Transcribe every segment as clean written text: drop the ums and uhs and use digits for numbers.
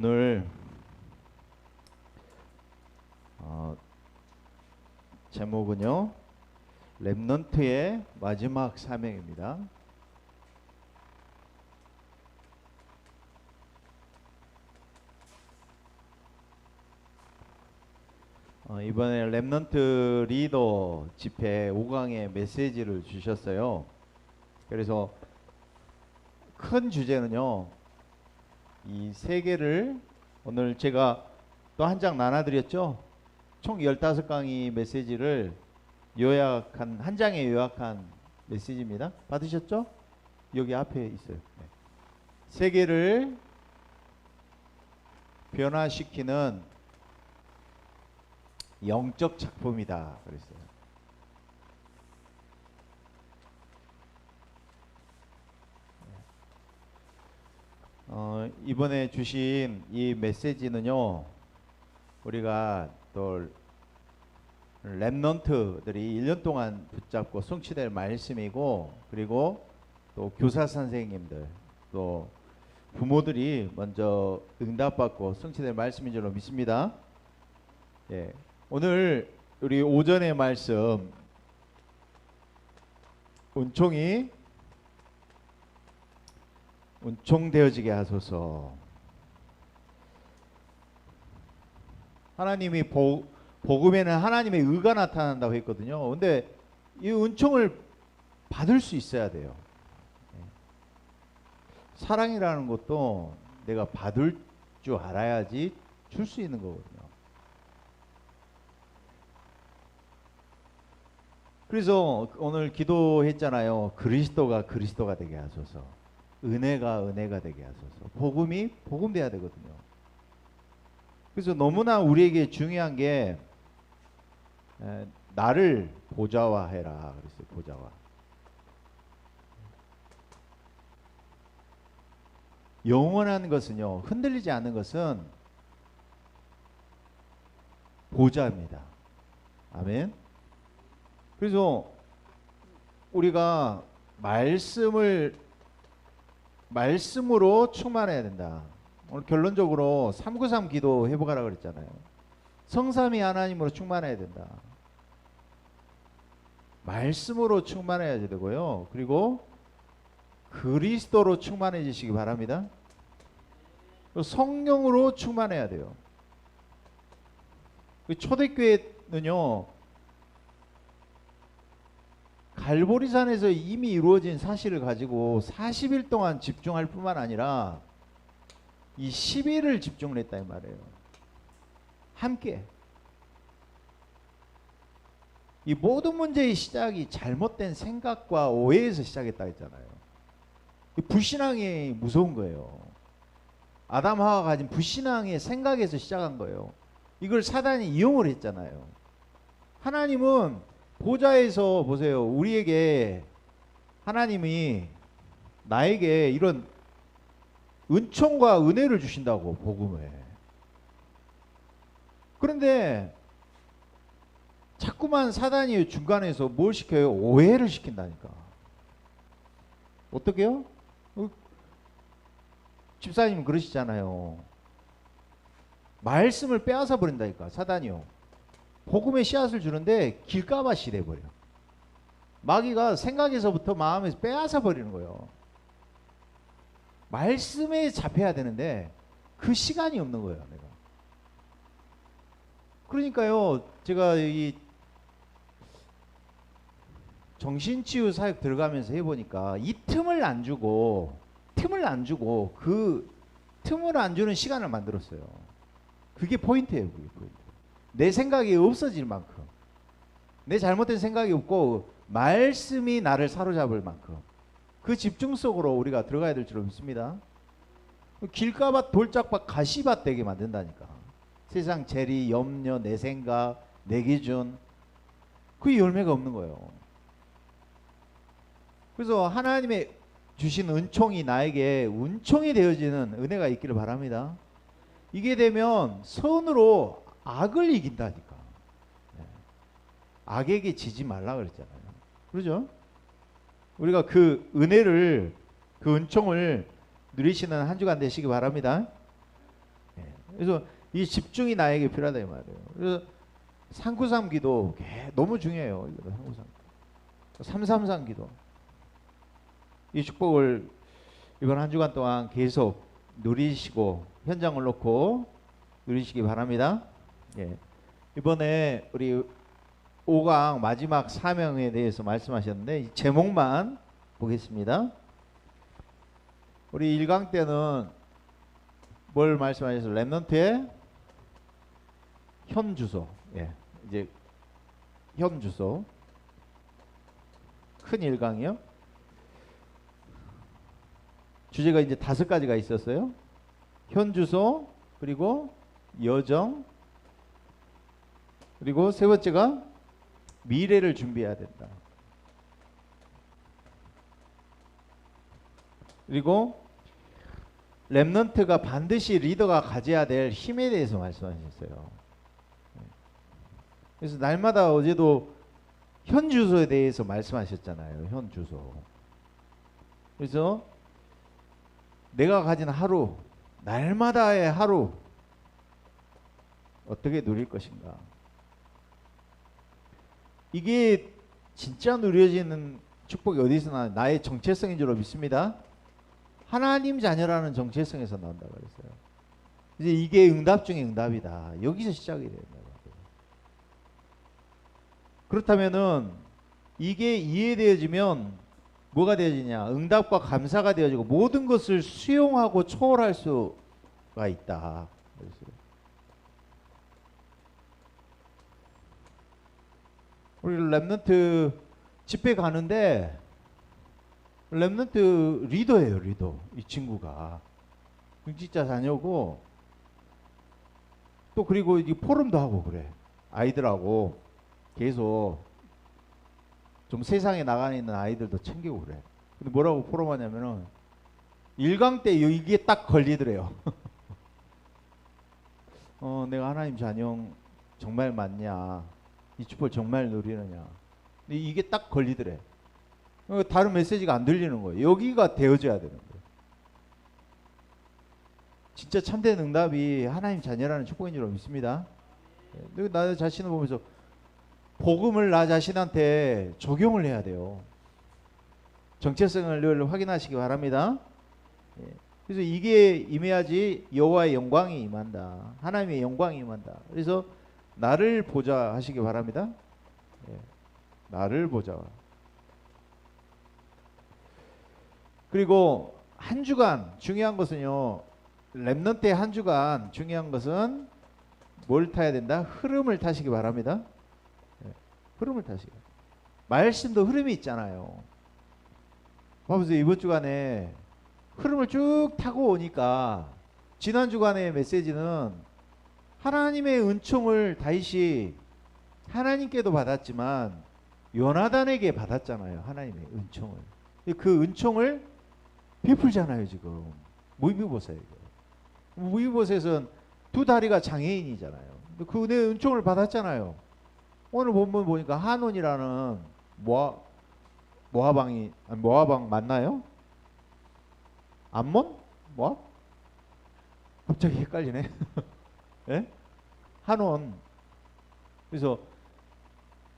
오늘 어, 제목은요, 렘넌트의 마지막 사명입니다. 이번에 렘넌트 리더 집회 5강의 메시지를 주셨어요. 그래서 큰 주제는요, 이 세 개를 오늘 제가 또 한 장 나눠드렸죠. 총 15강의 메시지를 요약한, 한 장에 요약한 메시지입니다. 받으셨죠? 여기 앞에 있어요. 네. 세계를 변화시키는 영적 작품이다 그랬어요. 이번에 주신 이 메시지는요, 우리가 또 렘넌트들이 1년 동안 붙잡고 성취될 말씀이고, 그리고 또 교사 선생님들, 또 부모들이 먼저 응답받고 성취될 말씀인 줄로 믿습니다. 예, 오늘 우리 오전의 말씀, 은총되어지게 하소서. 하나님이 복음에는 하나님의 의가 나타난다고 했거든요. 근데 이 은총을 받을 수 있어야 돼요. 사랑이라는 것도 내가 받을 줄 알아야지 줄 수 있는 거거든요. 그래서 오늘 기도했잖아요. 그리스도가 되게 하소서. 은혜가 되게 하소서. 복음이 복음돼야 되거든요. 그래서 너무나 우리에게 중요한 게 나를 보좌화해라 그랬어요. 보좌화. 영원한 것은요, 흔들리지 않는 것은 보좌입니다. 아멘. 그래서 우리가 말씀으로 충만해야 된다. 오늘 결론적으로 393 기도 해보가라 그랬잖아요. 성삼위 하나님으로 충만해야 된다. 말씀으로 충만해야 되고요. 그리고 그리스도로 충만해지시기 바랍니다. 성령으로 충만해야 돼요. 초대교회는요, 갈보리산에서 이미 이루어진 사실을 가지고 40일 동안 집중할 뿐만 아니라 이 10일을 집중을 했다 이 말이에요. 함께. 이 모든 문제의 시작이 잘못된 생각과 오해에서 시작했다 했잖아요. 이 불신앙이 무서운 거예요. 아담 하와가 가진 불신앙의 생각에서 시작한 거예요. 이걸 사단이 이용을 했잖아요. 하나님은 보좌에서 보세요. 우리에게 하나님이 나에게 이런 은총과 은혜를 주신다고, 복음에. 그런데 자꾸만 사단이 중간에서 뭘 시켜요? 오해를 시킨다니까. 어떻게요? 집사님 그러시잖아요. 말씀을 빼앗아 버린다니까, 사단이요. 복음의 씨앗을 주는데 길가밭이 돼버려. 마귀가 생각에서부터 마음에서 빼앗아 버리는 거예요. 말씀에 잡혀야 되는데 그 시간이 없는 거예요, 내가. 그러니까요, 제가 이 정신치유 사역 들어가면서 해보니까 이 틈을 안 주고 그 틈을 안 주는 시간을 만들었어요. 그게 포인트예요. 그게 포인트. 내 생각이 없어질 만큼, 내 잘못된 생각이 없고 말씀이 나를 사로잡을 만큼 그 집중 속으로 우리가 들어가야 될 줄 믿습니다. 길가밭, 돌짝밭, 가시밭 되게 만든다니까. 세상 재리, 염려, 내 생각, 내 기준, 그 열매가 없는 거예요. 그래서 하나님의 주신 은총이 나에게 은총이 되어지는 은혜가 있기를 바랍니다. 이게 되면 선으로 악을 이긴다니까. 악에게 지지 말라 그랬잖아요. 그러죠? 우리가 그 은혜를, 그 은총을 누리시는 한 주간 되시기 바랍니다. 그래서 이 집중이 나에게 필요하다 이 말이에요. 그래서 393 기도 너무 중요해요. 333 기도. 이 축복을 이번 한 주간 동안 계속 누리시고 현장을 놓고 누리시기 바랍니다. 예. 이번에 우리 5강 마지막 사명에 대해서 말씀하셨는데 이 제목만 보겠습니다. 우리 1강 때는 뭘 말씀하셨어요? 렘넌트의 현 주소. 예. 이제 현 주소. 큰 1강이요. 주제가 이제 5가지가 있었어요. 현 주소, 그리고 여정, 그리고 세 번째가 미래를 준비해야 된다. 그리고 렘넌트가 반드시 리더가 가져야 될 힘에 대해서 말씀하셨어요. 그래서 날마다 어제도 현 주소에 대해서 말씀하셨잖아요. 현 주소. 그래서 내가 가진 하루, 날마다의 하루 어떻게 누릴 것인가. 이게 진짜 누려지는 축복이 어디서 나와요? 나의 정체성인 줄 믿습니다. 하나님 자녀라는 정체성에서 나온다고 그랬어요. 이제 이게 응답 중에 응답이다. 여기서 시작이 된다. 그렇다면은 이게 이해되어지면 뭐가 되어지냐? 응답과 감사가 되어지고 모든 것을 수용하고 초월할 수가 있다. 그랬어요. 우리 렘넌트 집회 가는데 렘넌트 리더예요, 리더. 이 친구가 진짜 자녀고 또 그리고 이 포럼도 하고 그래. 아이들하고 계속 좀 세상에 나가 있는 아이들도 챙기고 그래. 근데 뭐라고 포럼하냐면은 1강 때 이게 딱 걸리더래요. 내가 하나님 자녀 정말 맞냐? 이 축복을 정말 누리느냐? 근데 이게 딱 걸리더래. 다른 메시지가 안 들리는 거예요. 여기가 되어져야 되는 거예요. 진짜 참된 응답이 하나님 자녀라는 축복인 줄 믿습니다. 나 자신을 보면서 복음을 나 자신한테 적용을 해야 돼요. 정체성을 늘 확인하시기 바랍니다. 그래서 이게 임해야지 여호와의 영광이 임한다. 하나님의 영광이 임한다. 그래서 나를 보자 하시기 바랍니다. 나를 보자. 그리고 한 주간 중요한 것은요. 렘넌트의 한 주간 중요한 것은 뭘 타야 된다? 흐름을 타시기 바랍니다. 흐름을 타시기. 말씀도 흐름이 있잖아요. 봐보세요. 이번 주간에 흐름을 쭉 타고 오니까 지난 주간의 메시지는 하나님의 은총을 다윗이 하나님께도 받았지만 요나단에게 받았잖아요. 하나님의 은총을. 그 은총을 베풀잖아요. 지금 무비보셋에게. 무비보셋은 두 다리가 장애인이잖아요. 그 은총을 받았잖아요. 오늘 본문 보니까 한온이라는 모아방 맞나요? 암몬? 모압? 갑자기 헷갈리네. 예? 한온. 그래서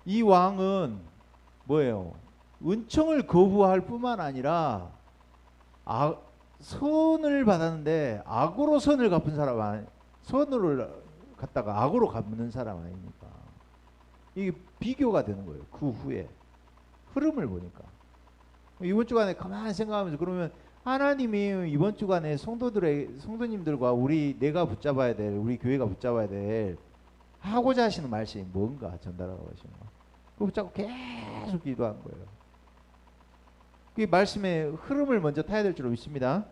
이 왕은 뭐예요? 은총을 거부할 뿐만 아니라 선을 받았는데 악으로 선을 갚은 사람 아니, 선을 갖다가 악으로 갚는 사람 아닙니까? 이게 비교가 되는 거예요. 그 후에 흐름을 보니까 이번 주간에 가만히 생각하면서 그러면 하나님이 이번 주간에 성도님들과 내가 붙잡아야 될 우리 교회가 붙잡아야 될 하고자 하시는 말씀이 뭔가 전달하고 하시는 거. 그거 붙잡고 계속 기도한 거예요. 그 말씀의 흐름을 먼저 타야 될 줄 믿습니다.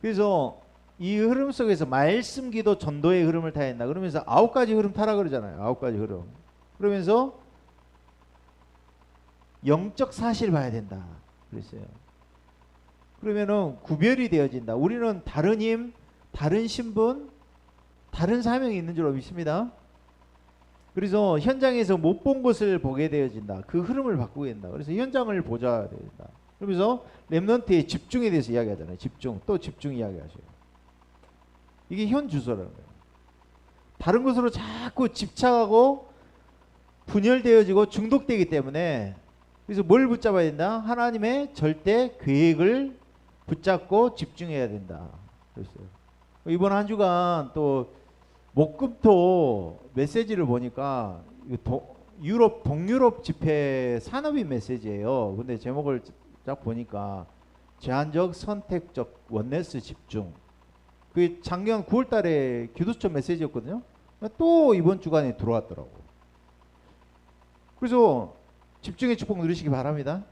그래서 이 흐름 속에서 말씀, 기도, 전도의 흐름을 타야 된다. 그러면서 9가지 흐름 타라 그러잖아요. 9가지 흐름. 그러면서 영적 사실 봐야 된다. 그랬어요. 그러면은 구별이 되어진다. 우리는 다른 힘, 다른 신분, 다른 사명이 있는 줄 믿습니다. 그래서 현장에서 못 본 것을 보게 되어진다. 그 흐름을 바꾸게 된다. 그래서 현장을 보자 된다. 그러면서 렘넌트의 집중에 대해서 이야기하잖아요. 집중, 또 집중 이야기하셔요. 이게 현 주소라는 거예요. 다른 것으로 자꾸 집착하고 분열되어지고 중독되기 때문에, 그래서 뭘 붙잡아야 된다? 하나님의 절대 계획을 붙잡고 집중해야 된다. 그랬어요. 이번 한 주간 또 목금토 메시지를 보니까 유럽 동유럽 집회 산업인 메시지예요. 근데 제목을 딱 보니까 제한적 선택적 원네스 집중. 그 작년 9월달에 기도처 메시지였거든요. 또 이번 주간에 들어왔더라고. 그래서 집중의 축복 누리시기 바랍니다.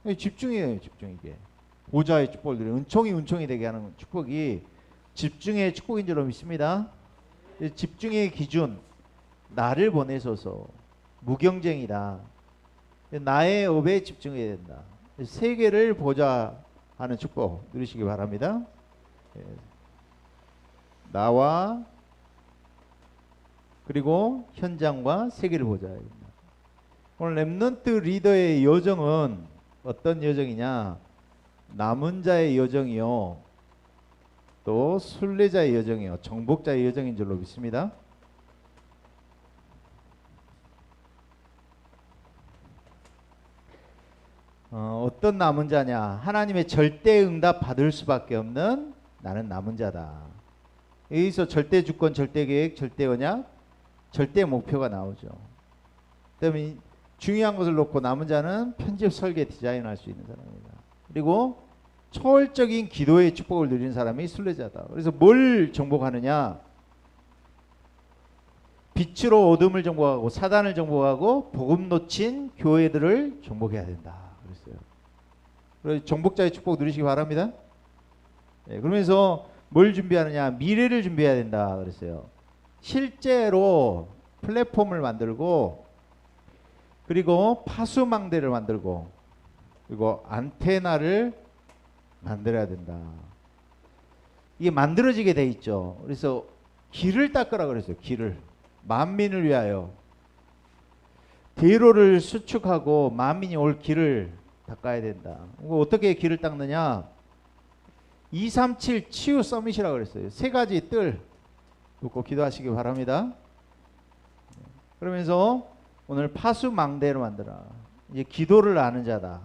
집중이에요, 집중. 이게 보좌의 축복을 누리는, 은총이 되게 하는 축복이 집중의 축복인 줄로 믿습니다. 집중의 기준, 나를 보내소서. 무경쟁이다. 나의 업에 집중해야 된다. 세계를 보좌하는 축복 누리시기 바랍니다. 나와 그리고 현장과 세계를 보좌해야 된다. 오늘 렘넌트 리더의 여정은 어떤 여정이냐? 남은 자의 여정이요, 또 순례자의 여정이요, 정복자의 여정인 줄로 믿습니다. 어떤 남은 자냐? 하나님의 절대 응답 받을 수밖에 없는 나는 남은 자다. 여기서 절대 주권, 절대 계획, 절대 언약, 절대 목표가 나오죠. 그다음에 중요한 것을 놓고 남은 자는 편집, 설계, 디자인할 수 있는 사람입니다. 그리고 초월적인 기도의 축복을 누리는 사람이 순례자다. 그래서 뭘 정복하느냐? 빛으로 어둠을 정복하고 사단을 정복하고 복음 놓친 교회들을 정복해야 된다. 그랬어요. 그래서 정복자의 축복 누리시기 바랍니다. 네, 그러면서 뭘 준비하느냐? 미래를 준비해야 된다. 그랬어요. 실제로 플랫폼을 만들고, 그리고 파수망대를 만들고, 그리고 안테나를 만들어야 된다. 이게 만들어지게 돼 있죠. 그래서 길을 닦으라 그랬어요. 길을. 만민을 위하여. 대로를 수축하고 만민이 올 길을 닦아야 된다. 어떻게 길을 닦느냐? 237 치유 서밋이라고 그랬어요. 세 가지 뜰 놓고 기도하시기 바랍니다. 그러면서 오늘 파수망대를 만들어. 이제 기도를 아는 자다.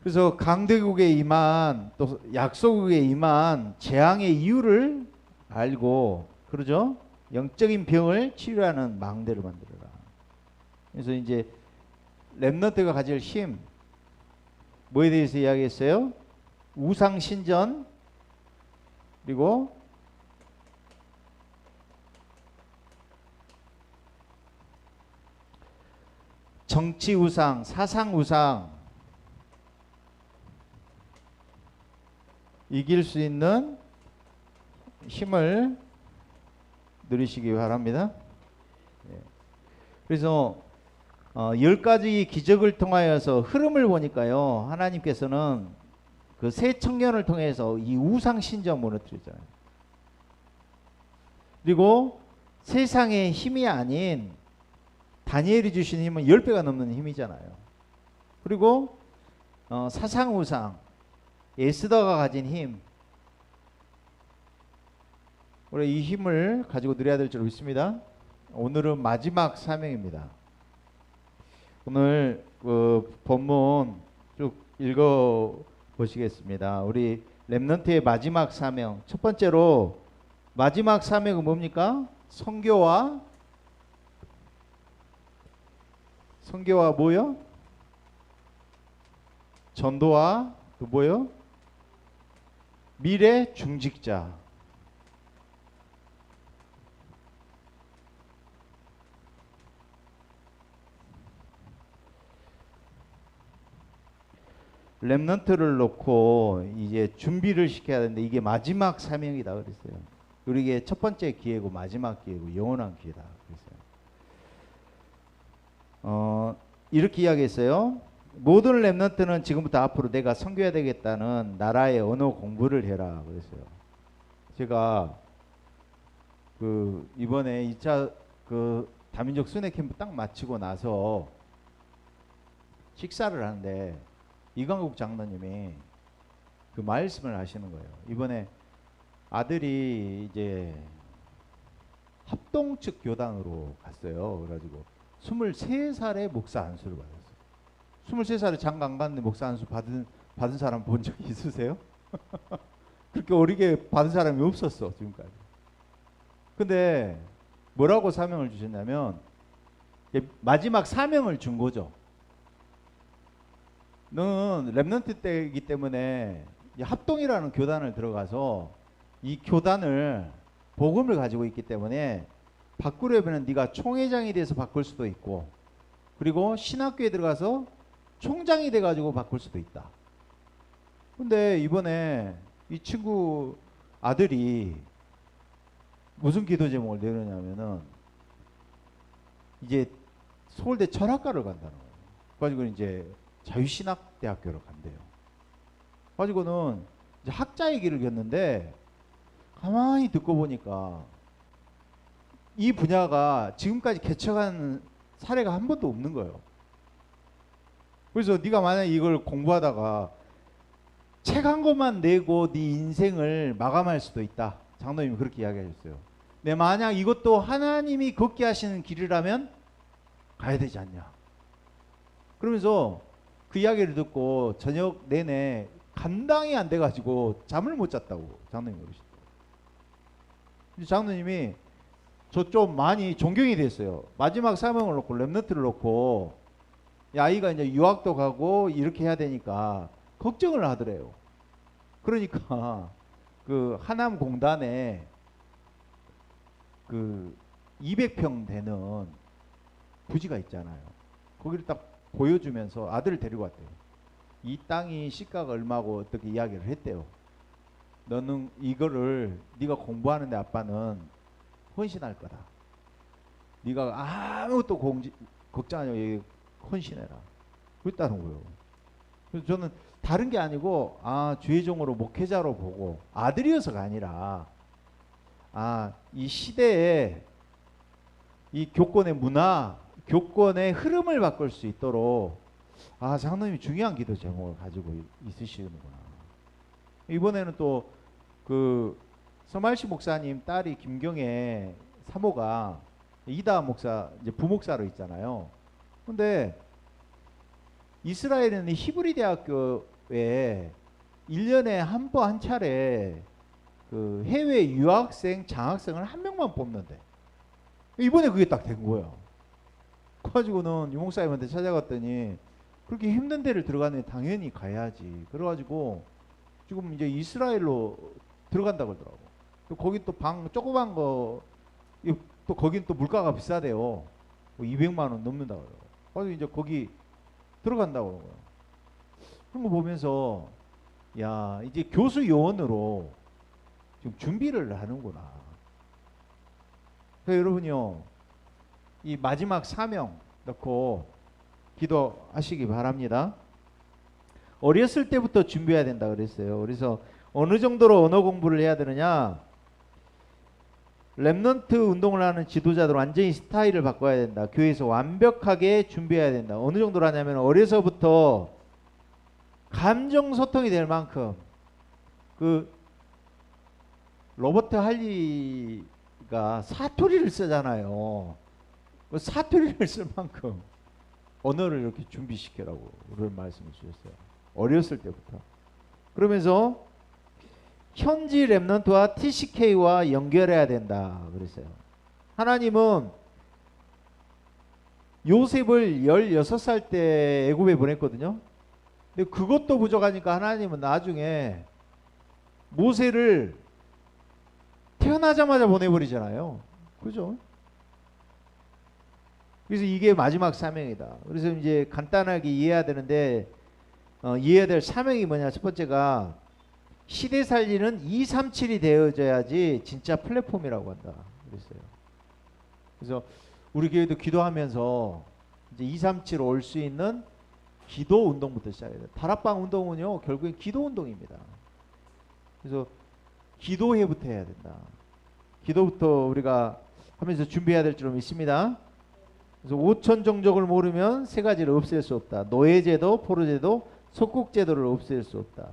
그래서 강대국에 임한, 또 약소국에 임한 재앙의 이유를 알고, 그러죠? 영적인 병을 치료하는 망대를 만들어라. 그래서 이제 렘넌트가 가질 힘, 뭐에 대해서 이야기했어요? 우상 신전, 그리고 정치 우상, 사상 우상, 이길 수 있는 힘을 누리시기 바랍니다. 그래서 10가지 기적을 통하여서 흐름을 보니까요, 하나님께서는 그 새 청년을 통해서 이 우상 신전 무너뜨리잖아요. 그리고 세상의 힘이 아닌 다니엘이 주신 힘은 10배가 넘는 힘이잖아요. 그리고 사상 우상, 에스더가 가진 힘, 우리 이 힘을 가지고 누려야 될 줄 믿습니다. 오늘은 마지막 사명입니다. 오늘 그 본문 쭉 읽어 보시겠습니다. 우리 렘넌트의 마지막 사명, 첫 번째로 마지막 사명은 뭡니까? 선교와 뭐요? 전도와 또 뭐요? 미래 중직자. 렘넌트를 놓고 이제 준비를 시켜야 되는데, 이게 마지막 사명이다 그랬어요. 우리에게 첫 번째 기회고 마지막 기회고 영원한 기회다 그랬어요. 이렇게 이야기했어요. 모든 렘넌트는 지금부터 앞으로 내가 선교해야 되겠다는 나라의 언어 공부를 해라 그랬어요. 제가 그 이번에 2차 그 다민족 순회 캠프 딱 마치고 나서 식사를 하는데 이광국 장로님이 그 말씀을 하시는 거예요. 이번에 아들이 이제 합동측 교단으로 갔어요. 그래가지고 23살에 목사 안수를 받았어요. 23살에 장가 안 갔는데 목사 안수 받은 사람 본 적 있으세요? 그렇게 어리게 받은 사람이 없었어 지금까지. 근데 뭐라고 사명을 주셨냐면 마지막 사명을 준 거죠. 너는 렘넌트 때이기 때문에 합동이라는 교단을 들어가서 이 교단을 복음을 가지고 있기 때문에 바꾸려면 네가 총회장이 돼서 바꿀 수도 있고, 그리고 신학교에 들어가서 총장이 돼가지고 바꿀 수도 있다. 근데 이번에 이 친구 아들이 무슨 기도 제목을 내놓냐면은 이제 서울대 철학과를 간다는 거예요. 가지고 이제 자유신학대학교를 간대요. 가지고는 이제 학자의 길을 겼는데 가만히 듣고 보니까 이 분야가 지금까지 개척한 사례가 한 번도 없는 거예요. 그래서 네가 만약 이걸 공부하다가 책 한 권만 내고 네 인생을 마감할 수도 있다. 장로님이 그렇게 이야기하셨어요. 내 만약 이것도 하나님이 걷게 하시는 길이라면 가야 되지 않냐. 그러면서 그 이야기를 듣고 저녁 내내 감당이 안 돼가지고 잠을 못 잤다고 장로님이 그러시더라고요. 장로님이 저 좀 많이 존경이 됐어요. 마지막 사명을 놓고 렘넌트를 놓고 아이가 이제 유학도 가고 이렇게 해야 되니까 걱정을 하더래요. 그러니까 그 하남 공단에 그 200평 되는 부지가 있잖아요. 거기를 딱 보여주면서 아들을 데리고 왔대요. 이 땅이 시가가 얼마고 어떻게 이야기를 했대요. 너는 이거를 네가 공부하는데 아빠는 헌신할 거다. 네가 아무것도 걱정하지 말고 헌신해라. 그랬다는 거예요. 그래서 저는 다른 게 아니고 주의 종으로 목회자로 보고 아들이어서가 아니라 이 시대에 이 교권의 문화, 교권의 흐름을 바꿀 수 있도록 장로님이 중요한 기도 제목을 가지고 있으시는구나. 이번에는 또 그 서말시 목사님 딸이 김경애 사모가 이다 목사 이제 부목사로 있잖아요. 근데 이스라엘에는 히브리 대학교에 1년에 한 차례 그 해외 유학생 장학생을 한 명만 뽑는데 이번에 그게 딱 된 거예요. 그래가지고는 유목사님한테 찾아갔더니 그렇게 힘든 데를 들어가는데 당연히 가야지. 그래가지고 지금 이제 이스라엘로 들어간다고 그러더라고. 또 거기 또 방 조그만 거 또 거긴 또 물가가 비싸대요. 뭐 200만 원 넘는다고 그러더라고. 그래서 이제 거기 들어간다고 그러고요. 그런 거 보면서 야 이제 교수 요원으로 지금 준비를 하는구나. 그래서 여러분요 이 마지막 사명 넣고 기도하시기 바랍니다. 어렸을 때부터 준비해야 된다 그랬어요. 그래서 어느 정도로 언어 공부를 해야 되느냐? 렘넌트 운동을 하는 지도자들 완전히 스타일을 바꿔야 된다. 교회에서 완벽하게 준비해야 된다. 어느 정도로 하냐면 어려서부터 감정 소통이 될 만큼 그 로버트 할리가 사투리를 쓰잖아요. 그 사투리를 쓸 만큼 언어를 이렇게 준비시키라고 그런 말씀을 주셨어요. 어렸을 때부터. 그러면서 현지 렘넌트와 TCK와 연결해야 된다 그랬어요. 하나님은 요셉을 16살 때 애굽에 보냈거든요. 근데 그것도 부족하니까 하나님은 나중에 모세를 태어나자마자 보내버리잖아요. 그죠? 그래서 이게 마지막 사명이다. 그래서 이제 간단하게 이해해야 되는데 이해해야 될 사명이 뭐냐? 첫 번째가 시대 살리는 237이 되어져야지 진짜 플랫폼이라고 한다 그랬어요. 그래서 우리 교회도 기도하면서 이제 237 올 수 있는 기도 운동부터 시작해야 돼요. 다락방 운동은요 결국엔 기도 운동입니다. 그래서 기도회부터 해야 된다. 기도부터 우리가 하면서 준비해야 될 줄 믿습니다. 그래서 5천 정적을 모르면 세 가지를 없앨 수 없다. 노예제도, 포로제도, 속국제도를 없앨 수 없다.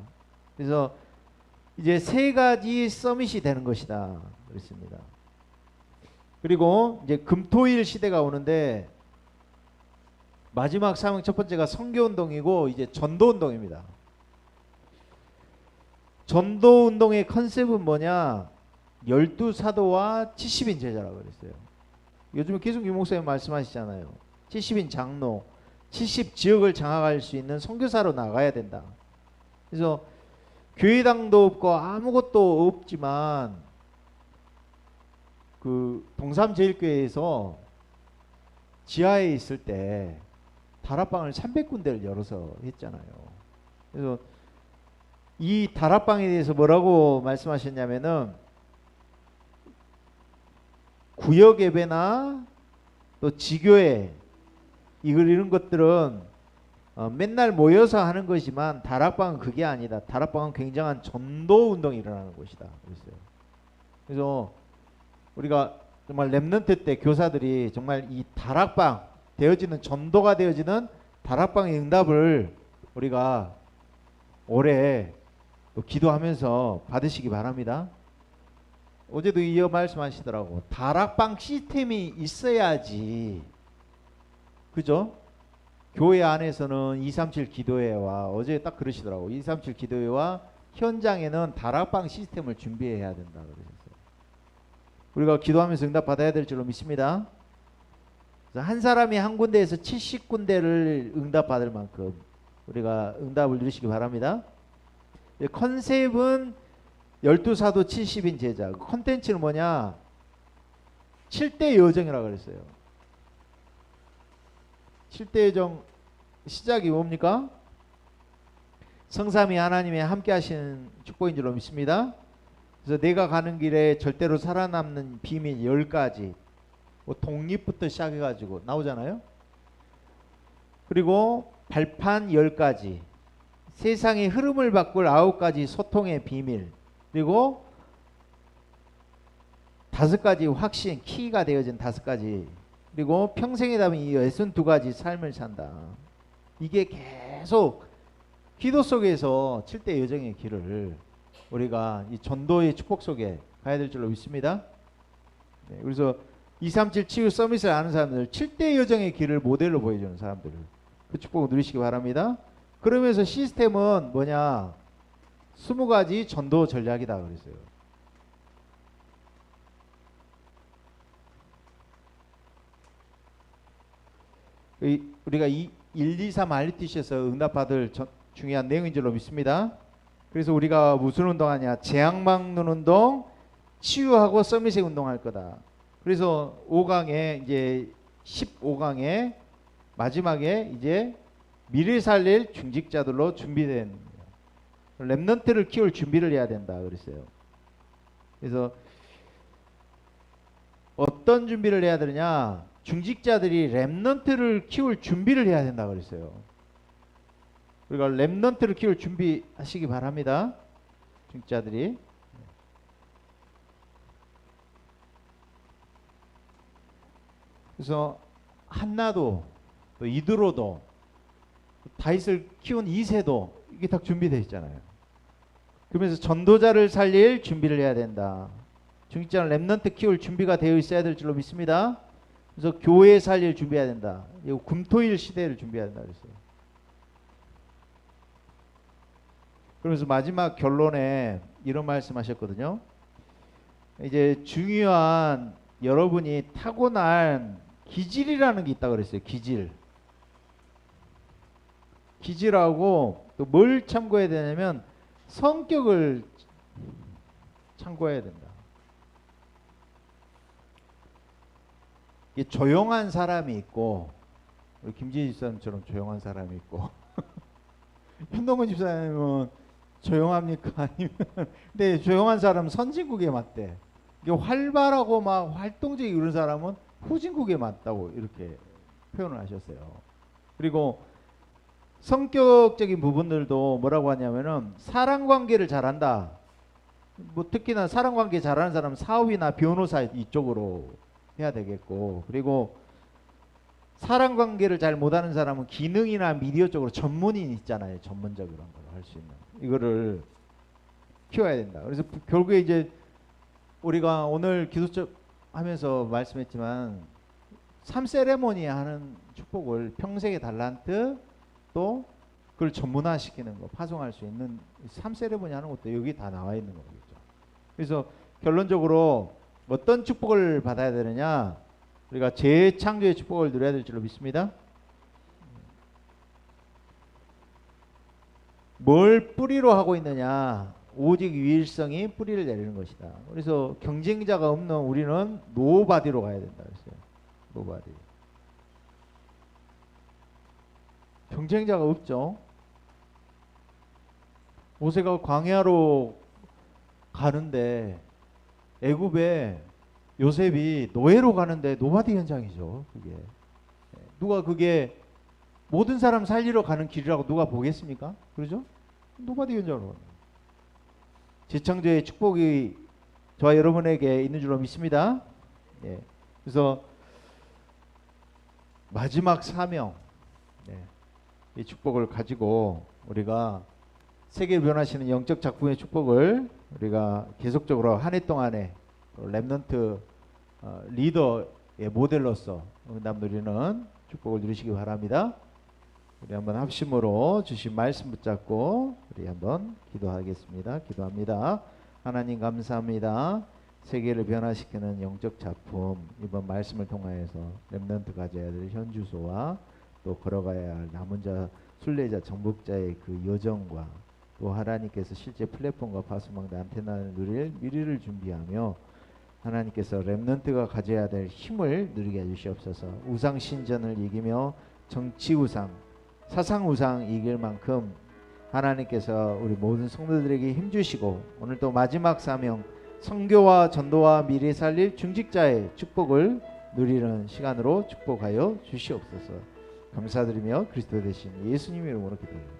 그래서 이제 세 가지 서밋이 되는 것이다 그랬습니다. 그리고 이제 금토일 시대가 오는데 마지막 사명 첫 번째가 선교운동이고 이제 전도운동입니다. 전도운동의 컨셉은 뭐냐? 12사도와 70인 제자라고 그랬어요. 요즘에 기승규 목사님 말씀하시잖아요. 70인 장로, 70 지역을 장악할 수 있는 선교사로 나가야 된다. 그래서 교회당도 없고 아무것도 없지만 그 동삼제일교회에서 지하에 있을 때 다락방을 300군데를 열어서 했잖아요. 그래서 이 다락방에 대해서 뭐라고 말씀하셨냐면은 구역 예배나 또 지교회 이런 것들은 맨날 모여서 하는 것이지만 다락방은 그게 아니다. 다락방은 굉장한 전도 운동이 일어나는 곳이다. 그랬어요. 그래서 우리가 정말 렘넌트 때 교사들이 정말 이 다락방 되어지는 전도가 되어지는 다락방의 응답을 우리가 올해 또 기도하면서 받으시기 바랍니다. 어제도 이어 말씀하시더라고. 다락방 시스템이 있어야지. 그죠? 교회 안에서는 237 기도회와 어제 딱 그러시더라고. 237 기도회와 현장에는 다락방 시스템을 준비해야 된다 그러셨어요. 우리가 기도하면서 응답 받아야 될 줄로 믿습니다. 그래서 한 사람이 한 군데에서 70군데를 응답 받을 만큼 우리가 응답을 누리시기 바랍니다. 컨셉은 12사도 70인 제자. 컨텐츠는 뭐냐? 7대 여정이라고 그랬어요. 7대 여정 시작이 뭡니까? 성삼위 하나님의 함께 하시는 축복인 줄로 믿습니다. 그래서 내가 가는 길에 절대로 살아남는 비밀 10가지. 뭐 독립부터 시작해가지고 나오잖아요. 그리고 발판 10가지. 세상의 흐름을 바꿀 9가지 소통의 비밀. 그리고 5가지 확신, 키가 되어진 5가지. 그리고 평생의 답은 이 62가지 삶을 산다. 이게 계속 기도 속에서 7대 여정의 길을 우리가 이 전도의 축복 속에 가야 될 줄로 믿습니다. 네, 그래서 237 치유 서밋을 아는 사람들, 7대 여정의 길을 모델로 보여주는 사람들, 그 축복을 누리시기 바랍니다. 그러면서 시스템은 뭐냐? 20가지 전도 전략이다 그랬어요. 우리가 1, 2, 3 RTC에서 응답받을 중요한 내용인 줄로 믿습니다. 그래서 우리가 무슨 운동하냐? 재앙 막는 운동, 치유하고 서밋의 운동할 거다. 그래서 5강에 이제 15강에 마지막에 이제 미래 살릴 중직자들로 준비된 렘넌트를 키울 준비를 해야 된다 그랬어요. 그래서 어떤 준비를 해야 되느냐? 중직자들이 렘넌트를 키울 준비를 해야 된다 그랬어요. 우리가 렘넌트를 키울 준비하시기 바랍니다. 중직자들이. 그래서 한나도 또 이드로도 다윗을 키운 이새도 이게 다 준비되어 있잖아요. 그러면서 전도자를 살릴 준비를 해야 된다. 중직자는 렘넌트 키울 준비가 되어 있어야 될 줄로 믿습니다. 그래서 교회 살릴 준비해야 된다. 이거 금토일 시대를 준비해야 된다 그랬어요. 그러면서 마지막 결론에 이런 말씀하셨거든요. 이제 중요한 여러분이 타고난 기질이라는 게 있다고 그랬어요. 기질하고 또 뭘 참고해야 되냐면 성격을 참고해야 된다. 이게 조용한 사람이 있고 우리 김지희 집사님처럼 조용한 사람이 있고 현동근 집사님은 조용합니까? 아니면 근데 조용한 사람은 선진국에 맞대. 이게 활발하고 막 활동적이고 이런 사람은 후진국에 맞다고 이렇게 표현을 하셨어요. 그리고 성격적인 부분들도 뭐라고 하냐면은 사람관계를 잘한다. 뭐 특히나 사람관계 잘하는 사람은 사업이나 변호사 이쪽으로 해야 되겠고, 그리고 사람관계를 잘 못하는 사람은 기능이나 미디어 쪽으로 전문인 있잖아요. 전문적으로 한 걸 할 수 있는 이거를 키워야 된다. 그래서 결국에 이제 우리가 오늘 기도적 하면서 말씀했지만 3세레모니 하는 축복을 평생의 달란트 또 그걸 전문화시키는 거, 파송할 수 있는 3세레모니 하는 것도 여기 다 나와 있는 거겠죠. 그래서 결론적으로 어떤 축복을 받아야 되느냐, 우리가 재창조의 축복을 누려야 될 줄로 믿습니다. 뭘 뿌리로 하고 있느냐, 오직 유일성이 뿌리를 내리는 것이다. 그래서 경쟁자가 없는 우리는 노바디로 가야 된다 그랬어요. 노바디. 경쟁자가 없죠. 모세가 광야로 가는데 애굽에 요셉이 노예로 가는데 노바디 현장이죠. 그게 누가 그게 모든 사람 살리러 가는 길이라고 누가 보겠습니까? 그러죠? 노바디 현장으로 가는 거예요. 재창조의 축복이 저와 여러분에게 있는 줄로 믿습니다. 예. 그래서 마지막 사명, 이 축복을 가지고 우리가 세계를 변화시키는 영적 작품의 축복을 우리가 계속적으로 한 해 동안에 렘넌트 리더의 모델로서 응답 누리는 축복을 누리시기 바랍니다. 우리 한번 합심으로 주신 말씀 붙잡고 우리 한번 기도하겠습니다. 기도합니다. 하나님 감사합니다. 세계를 변화시키는 영적 작품, 이번 말씀을 통하여서 렘넌트 가져야 될 현주소와 또 걸어가야 할 남은 자, 순례자, 정복자의 그 여정과 또 하나님께서 실제 플랫폼과 파수망대 안테나를 누릴 미래를 준비하며 하나님께서 렘넌트가 가져야 될 힘을 누리게 해주시옵소서. 우상 신전을 이기며 정치 우상, 사상 우상 이길 만큼 하나님께서 우리 모든 성도들에게 힘주시고 오늘 또 마지막 사명, 선교와 전도와 미래 살릴 중직자의 축복을 누리는 시간으로 축복하여 주시옵소서. 감사드리며 그리스도 대신 예수님 이름으로 기도합니다.